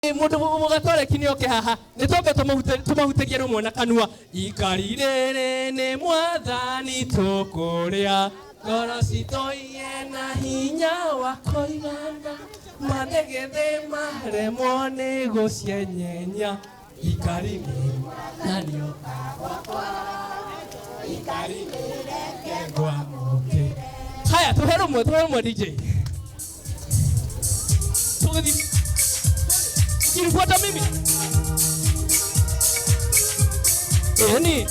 Mundu mugatore kinyo ke haha nitoke tumahutagia rumwe na kanua ikarire ne mwathani tukuria ngoro citoie na hinya wa kuigana manegethe maremwo ni gucienyenya ikarire nani okagwa ikarire ngwa muke. Haya tuhero mwe DJ tugedi kinifuata mimi yani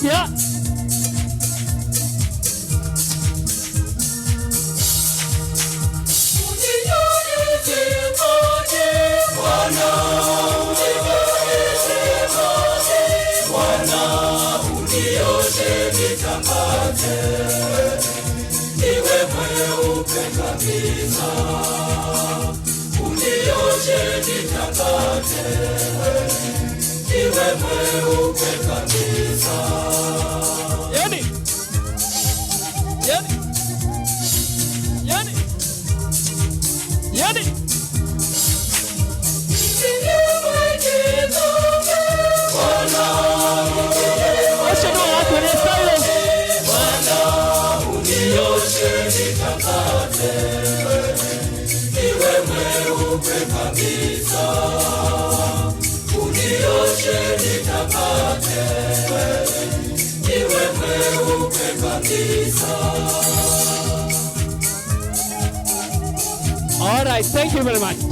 ya iwe mweupe kabisa, unioshe nitakate, iwe mweupe kabisa. Yani iwe mweupe kabisa, unioshe nitakate, iwe mweupe kabisa. All right, thank you very much.